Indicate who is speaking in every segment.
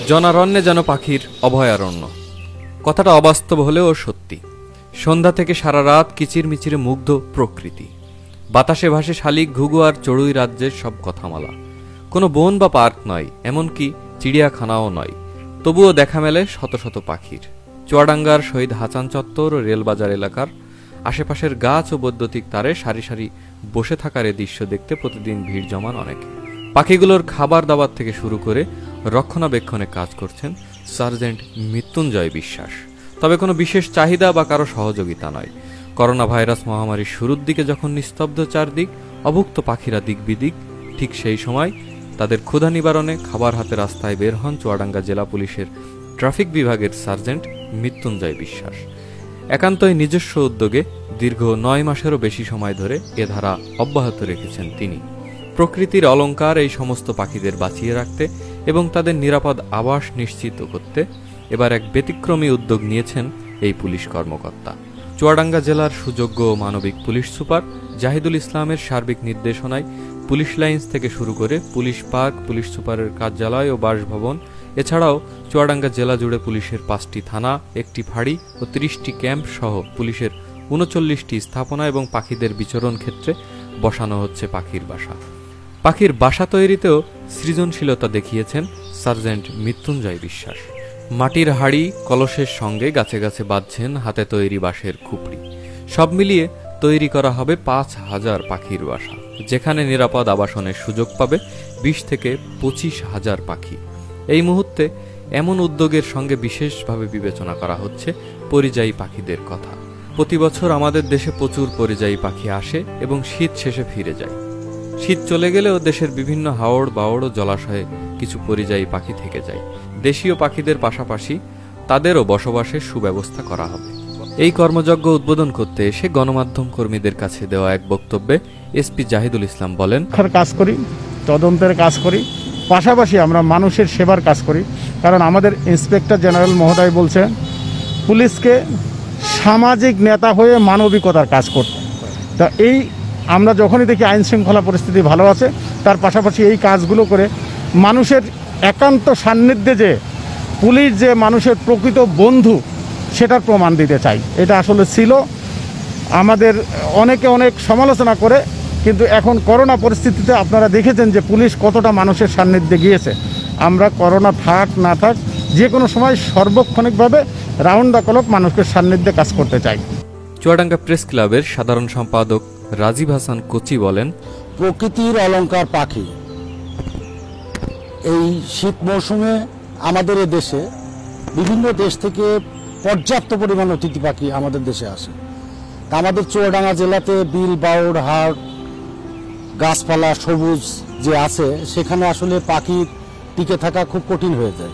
Speaker 1: জনারণ্যে যেন পাখির অভয়ারণ্য। কথাটা অবাস্তব হলেও সত্যি। সন্ধ্যা থেকে সারা রাত কিচিরমিচিরে মুগ্ধ প্রকৃতি। বাতাসে ভাসে শালিক, ঘুঘু আর চড়ুই রাজ্যের সব কথামালা। কোনো বন বা পার্ক নয়, এমনকি চিড়িয়াখানাও নয়, তবুও দেখা মেলে শত শত পাখির। চুয়াডাঙ্গার শহীদ হাসান চত্বর ও রেলবাজার এলাকার আশেপাশের গাছ ও বৈদ্যুতিক তারে সারি সারি বসে থাকার এ দৃশ্য দেখতে প্রতিদিন ভিড় জমান অনেকে। পাখিগুলোর খাবার দাবার থেকে শুরু করে রক্ষণাবেক্ষণে কাজ করছেন সার্জেন্ট মৃত্যুঞ্জয় বিশ্বাস। তবে কোনো বিশেষ চাহিদা বা কারো সহযোগিতা নয়। করোনা ভাইরাস মহামারীর শুরুর দিকে যখন নিস্তব্ধ চারদিক, অভুক্ত পাখিরা দিক বিদিক, ঠিক সেই সময় তাদের ক্ষুধা নিবারণে খাবার হাতে রাস্তায় বের হন চুয়াডাঙ্গা জেলা পুলিশের ট্রাফিক বিভাগের সার্জেন্ট মৃত্যুঞ্জয় বিশ্বাস। একান্তই নিজস্ব উদ্যোগে দীর্ঘ 9 মাসেরও বেশি সময় ধরে এ ধারা অব্যাহত রেখেছেন তিনি। প্রকৃতির অলঙ্কার এই সমস্ত পাখিদের বাঁচিয়ে রাখতে এবং তাদের নিরাপদ আবাস নিশ্চিত করতে এবার এক ব্যতিক্রমী উদ্যোগ নিয়েছেন এই পুলিশ কর্মকর্তা। চুয়াডাঙ্গা জেলার সুযোগ্য মানবিক পুলিশ সুপার জাহিদুল ইসলামের সার্বিক নির্দেশনায় পুলিশ লাইন্স থেকে শুরু করে পুলিশ পার্ক, পুলিশ সুপারের কার্যালয় ও বাসভবন, এছাড়াও চুয়াডাঙ্গা জেলা জুড়ে পুলিশের 5টি থানা, 1টি ফাঁড়ি ও 30টি ক্যাম্প সহ পুলিশের 39টি স্থাপনা এবং পাখিদের বিচরণ ক্ষেত্রে বসানো হচ্ছে পাখির বাসা। পাখির বাসা তৈরিতেও সৃজনশীলতা দেখিয়েছেন সার্জেন্ট মৃত্যুঞ্জয় বিশ্বাস। মাটির হাড়ি, কলসের সঙ্গে গাছে গাছে বাঁধছেন হাতে তৈরি বাঁশের খুপড়ি। সব মিলিয়ে তৈরি করা হবে 5,000 পাখির বাসা, যেখানে নিরাপদ আবাসনের সুযোগ পাবে 20 থেকে 25,000 পাখি। এই মুহূর্তে এমন উদ্যোগের সঙ্গে বিশেষভাবে বিবেচনা করা হচ্ছে পরিযায়ী পাখিদের কথা। প্রতি বছর আমাদের দেশে প্রচুর পরিযায়ী পাখি আসে এবং শীত শেষে ফিরে যায়। শীত চলে গেলেও দেশের বিভিন্ন হাওড় বাওড় ও জলাশয়ে কিছু পরিযায়ী পাখি থেকে যায়। দেশীয় পাখিদের পাশাপাশি তাদেরও বসবাসের সুব্যবস্থা করা হবে। এই কর্মযজ্ঞ উদ্বোধন করতে এসে গণমাধ্যম কর্মীদের কাছে দেওয়া এক বক্তব্যে এসপি জাহিদুল ইসলাম বলেন,
Speaker 2: কাজ করি, তদন্তের কাজ করি, পাশাপাশি আমরা মানুষের সেবার কাজ করি। কারণ আমাদের ইন্সপেক্টর জেনারেল মহোদয় বলছেন পুলিশকে সামাজিক নেতা হয়ে মানবিকতার কাজ করতে। তা এই আমরা যখনই দেখি আইন শৃঙ্খলা পরিস্থিতি ভালো আছে, তার পাশাপাশি এই কাজগুলো করে মানুষের একান্ত সান্নিধ্যে যে পুলিশ যে মানুষের প্রকৃত বন্ধু সেটার প্রমাণ দিতে চাই। এটা আসলে ছিল আমাদের অনেকে অনেক সমালোচনা করে, কিন্তু এখন করোনা পরিস্থিতিতে আপনারা দেখেছেন যে পুলিশ কতটা মানুষের সান্নিধ্যে গিয়েছে। আমরা করোনা থাক না থাক যে কোনো সময় সর্বক্ষণিকভাবে রাউন্ড দ্য ক্লক মানুষের সান্নিধ্যে কাজ করতে চাই।
Speaker 1: চুয়াডাঙ্গা প্রেস ক্লাবের সাধারণ সম্পাদক রাজীব হাসান কোচি বলেন,
Speaker 3: প্রকৃতির অলঙ্কার পাখি এই শীত মৌসুমে আমাদের এই দেশে বিভিন্ন দেশ থেকে পর্যাপ্ত পরিমাণ অতিথি পাখি আমাদের দেশে আসে। তা আমাদের চুয়াডাঙ্গা জেলাতে বিল, বাউড়, হাট, গাছপালা, সবুজ যে আছে, সেখানে আসলে পাখি টিকে থাকা খুব কঠিন হয়ে যায়।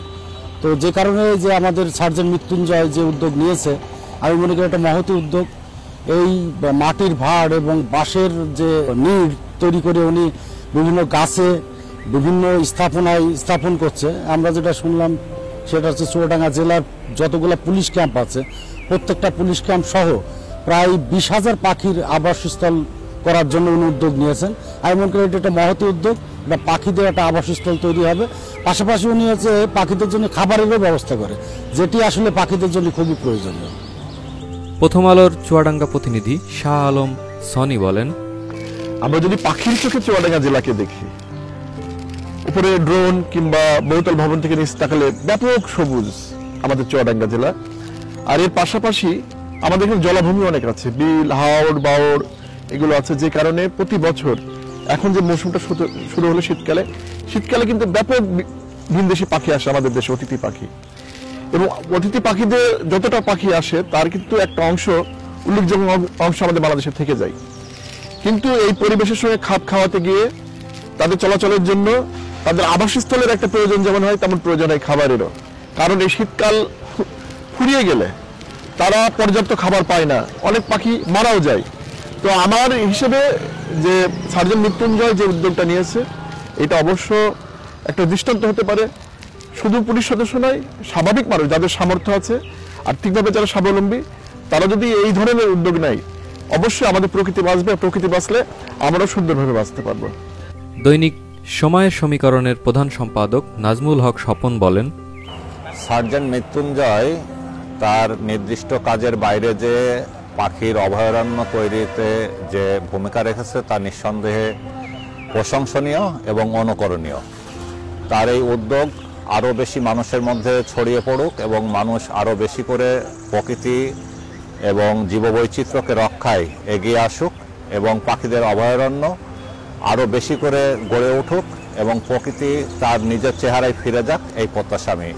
Speaker 3: তো যে কারণে যে আমাদের সার্জেন্ট মৃত্যুঞ্জয় যে উদ্যোগ নিয়েছে, আমি মনে করি একটা মহতি উদ্যোগ। এই মাটির ভাড় এবং বাঁশের যে নিড় তৈরি করে উনি বিভিন্ন গাছে বিভিন্ন স্থাপনায় স্থাপন করছে। আমরা যেটা শুনলাম সেটা হচ্ছে চুয়াডাঙ্গা জেলার যতগুলো পুলিশ ক্যাম্প আছে, প্রত্যেকটা পুলিশ ক্যাম্প সহ প্রায় 20,000 পাখির আবাসস্থল করার জন্য উনি উদ্যোগ নিয়েছেন। আমি মনে করি এটা একটা মহতি উদ্যোগ, এটা পাখিদের একটা আবাসস্থল তৈরি হবে। পাশাপাশি উনি হচ্ছে পাখিদের জন্য খাবারেরও ব্যবস্থা করে, যেটি আসলে পাখিদের জন্য খুবই প্রয়োজনীয়।
Speaker 1: প্রথম আলোর চুয়াডাঙ্গা প্রতিনিধি শাহ আলম সনি বলেন,
Speaker 4: আমরা যদি পাখির চোখে চুয়াডাঙ্গা জেলাকে দেখি, উপরে ড্রোন কিংবা বহুতল ভবন থেকে নিচে তাকালে ব্যাপক সবুজ আমাদের চুয়াডাঙ্গা জেলা। আর এর পাশাপাশি আমাদের এখানে জলাভূমি অনেক আছে, বিল, হাওড় বাওড় এগুলো আছে, যে কারণে প্রতি বছর এখন যে মৌসুমটা শুরু হলো শীতকালে কিন্তু ব্যাপক ভিনদেশি পাখি আসে আমাদের দেশে, অতিথি পাখি। এবং অতিথি পাখিদের যতটা পাখি আসে তার কিন্তু একটা অংশ, উল্লেখযোগ্য অংশ আমাদের বাংলাদেশে থেকে যায়। কিন্তু এই পরিবেশের সঙ্গে খাপ খাওয়াতে গিয়ে তাদের চলাচলের জন্য তাদের আবাসস্থলের একটা প্রয়োজন যেমন হয়, তেমন প্রয়োজন হয় খাবারেরও। কারণ এই শীতকাল ফুরিয়ে গেলে তারা পর্যাপ্ত খাবার পায় না, অনেক পাখি মারাও যায়। তো আমার হিসেবে যে সার্জেন্ট মৃত্যুঞ্জয় যে উদ্যোগটা নিয়েছে, এটা অবশ্য একটা দৃষ্টান্ত হতে পারে। শুধু পুলিশ সদস্য নয়, স্বাভাবিক মানুষ যাদের সামর্থ্য আছে, আর্থিকভাবে যারা স্বাবলম্বী, তারা যদি এই ধরনের উদ্যোগ নেয়, অবশ্যই আমাদের প্রকৃতি বাঁচবে। প্রকৃতি বাঁচলে আমরাও সুন্দরভাবে বাঁচতে পারবো।
Speaker 1: দৈনিক সময়ের সমীকরণের প্রধান সম্পাদক নাজমুল হক স্বপন বলেন,
Speaker 5: সার্জেন্ট মৃত্যুঞ্জয় তার নির্দিষ্ট কাজের বাইরে যে পাখির অভয়ারণ্য তৈরিতে যে ভূমিকা রেখেছে তা নিঃসন্দেহে প্রশংসনীয় এবং অনুকরণীয়। তার এই উদ্যোগ আরও বেশি মানুষের মধ্যে ছড়িয়ে পড়ুক এবং মানুষ আরও বেশি করে প্রকৃতি এবং জীববৈচিত্র্যকে রক্ষায় এগিয়ে আসুক এবং পাখিদের অভয়ারণ্য আরও বেশি করে গড়ে উঠুক এবং প্রকৃতি তার নিজের চেহারায় ফিরে যাক, এই প্রত্যাশা আমি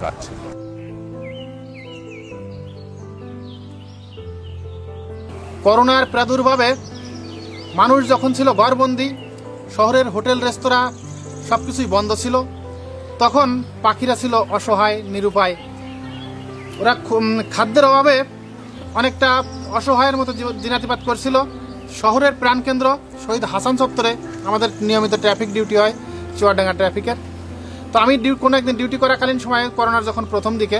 Speaker 5: রাখছি।
Speaker 6: করোনার প্রাদুর্ভাবে মানুষ যখন ছিল ঘরবন্দি, শহরের হোটেল রেস্তোরাঁ সব কিছুই বন্ধ ছিল, তখন পাখিরা ছিল অসহায় নিরুপায়। ওরা খাদ্যের অভাবে অনেকটা অসহায়ের মতো দিনাতিপাত করছিল। শহরের প্রাণকেন্দ্র শহীদ হাসান চত্বরে আমাদের নিয়মিত ট্রাফিক ডিউটি হয়, চুয়াডাঙ্গা ট্রাফিকের। তো আমি কোনো একদিন ডিউটি করাকালীন সময়ে করোনার যখন প্রথম দিকে,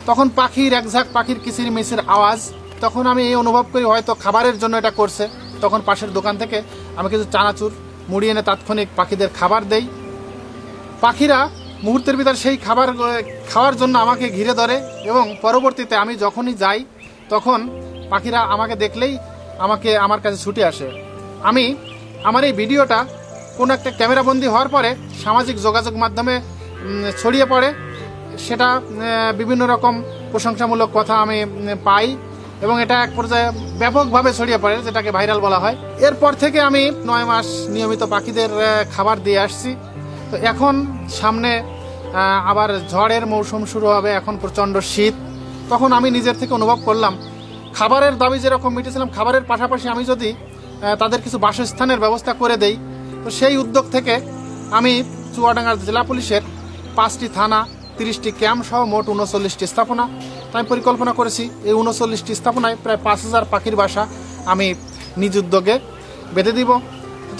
Speaker 6: তখন পাখির একঝাঁক পাখির কিচির মিচির আওয়াজ, তখন আমি এই অনুভব করি হয়তো খাবারের জন্য এটা করছে। তখন পাশের দোকান থেকে আমি কিছু চানাচুর মুড়ি এনে তাৎক্ষণিক পাখিদের খাবার দেই। পাখিরা মুহূর্তের ভিতর সেই খাবার খাওয়ার জন্য আমাকে ঘিরে ধরে এবং পরবর্তীতে আমি যখনই যাই তখন পাখিরা আমাকে দেখলেই আমার কাছে ছুটে আসে। আমি আমার এই ভিডিওটা কোনো একটা ক্যামেরাবন্দি হওয়ার পরে সামাজিক যোগাযোগ মাধ্যমে ছড়িয়ে পড়ে। সেটা বিভিন্ন রকম প্রশংসামূলক কথা আমি পাই এবং এটা এক পর্যায়ে ব্যাপকভাবে ছড়িয়ে পড়ে, যেটাকে ভাইরাল বলা হয়। এরপর থেকে আমি 9 মাস নিয়মিত পাখিদের খাবার দিয়ে আসছি। তো এখন সামনে আবার ঝড়ের মৌসুম শুরু হবে, এখন প্রচণ্ড শীত। তখন আমি নিজের থেকে অনুভব করলাম খাবারের দাবি যেরকম মিটেছিলাম, খাবারের পাশাপাশি আমি যদি তাদের কিছু বাসস্থানের ব্যবস্থা করে দেই, তো সেই উদ্যোগ থেকে আমি চুয়াডাঙ্গা জেলা পুলিশের 5টি থানা, 30টি ক্যাম্প সহ মোট 39টি স্থাপনা আমি পরিকল্পনা করেছি। এই 39টি স্থাপনায় প্রায় 5000 পাখির বাসা আমি নিজ উদ্যোগে বেঁধে দিব।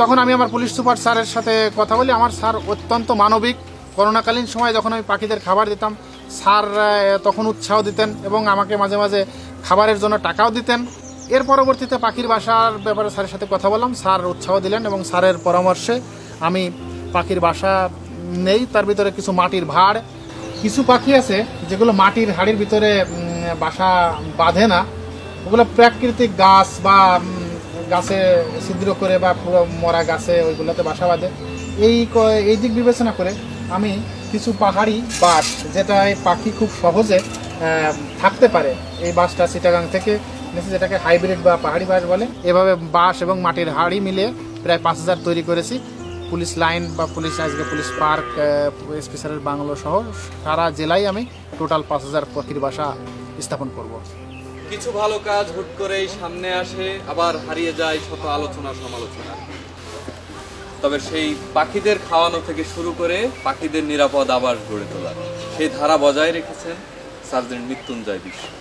Speaker 6: তখন আমি আমার পুলিশ সুপার স্যারের সাথে কথা বলি। আমার স্যার অত্যন্ত মানবিক। করোনাকালীন সময় যখন আমি পাখিদের খাবার দিতাম, স্যার তখন উৎসাহ দিতেন এবং আমাকে মাঝে মাঝে খাবারের জন্য টাকাও দিতেন। এর পরবর্তীতে পাখির বাসার ব্যাপারে স্যারের সাথে কথা বললাম, স্যার উৎসাহ দিলেন এবং স্যারের পরামর্শে আমি পাখির বাসা নেই। তার ভিতরে কিছু মাটির ভাড়, কিছু পাখি আছে যেগুলো মাটির হাড়ির ভিতরে বাসা বাঁধে না, ওগুলো প্রাকৃতিক গাছ বা গাছে ছিদ্র করে বা পুরো মরা গাছে ওইগুলোতে বাসা বাঁধে। এই দিক বিবেচনা করে আমি কিছু পাহাড়ি বাঁশ, যেটায় পাখি খুব সহজে থাকতে পারে, এই বাঁশটা চিটাগাং থেকে নিয়েছি, যেটাকে হাইব্রিড বা পাহাড়ি বাঁশ বলে। এভাবে বাঁশ এবং মাটির হাড়ি মিলে প্রায় 5000 তৈরি করেছি। পুলিশ লাইন বা আজকে পুলিশ পার্ক, স্পেশালের বাংলো সহ সারা জেলায় আমি টোটাল 5000 পাখির বাসা স্থাপন করব।
Speaker 1: কিছু ভালো কাজ হুট করেই সামনে আসে, আবার হারিয়ে যায় শত আলোচনা সমালোচনা। তবে সেই পাখিদের খাওয়ানো থেকে শুরু করে পাখিদের নিরাপদ আবাস গড়ে তোলা, সেই ধারা বজায় রেখেছেন সার্জেন্ট মৃত্যুঞ্জয় বিশ্বাস।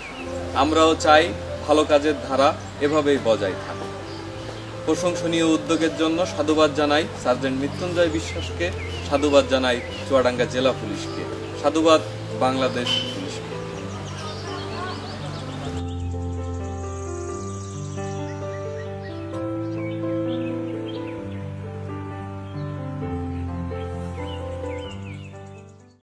Speaker 1: আমরাও চাই ভালো কাজের ধারা এভাবেই বজায় থাকে। প্রশংসনীয় উদ্যোগের জন্য সাধুবাদ জানাই সার্জেন্ট মৃত্যুঞ্জয় বিশ্বাসকে, সাধুবাদ জানাই চুয়াডাঙ্গা জেলা পুলিশকে, সাধুবাদ বাংলাদেশ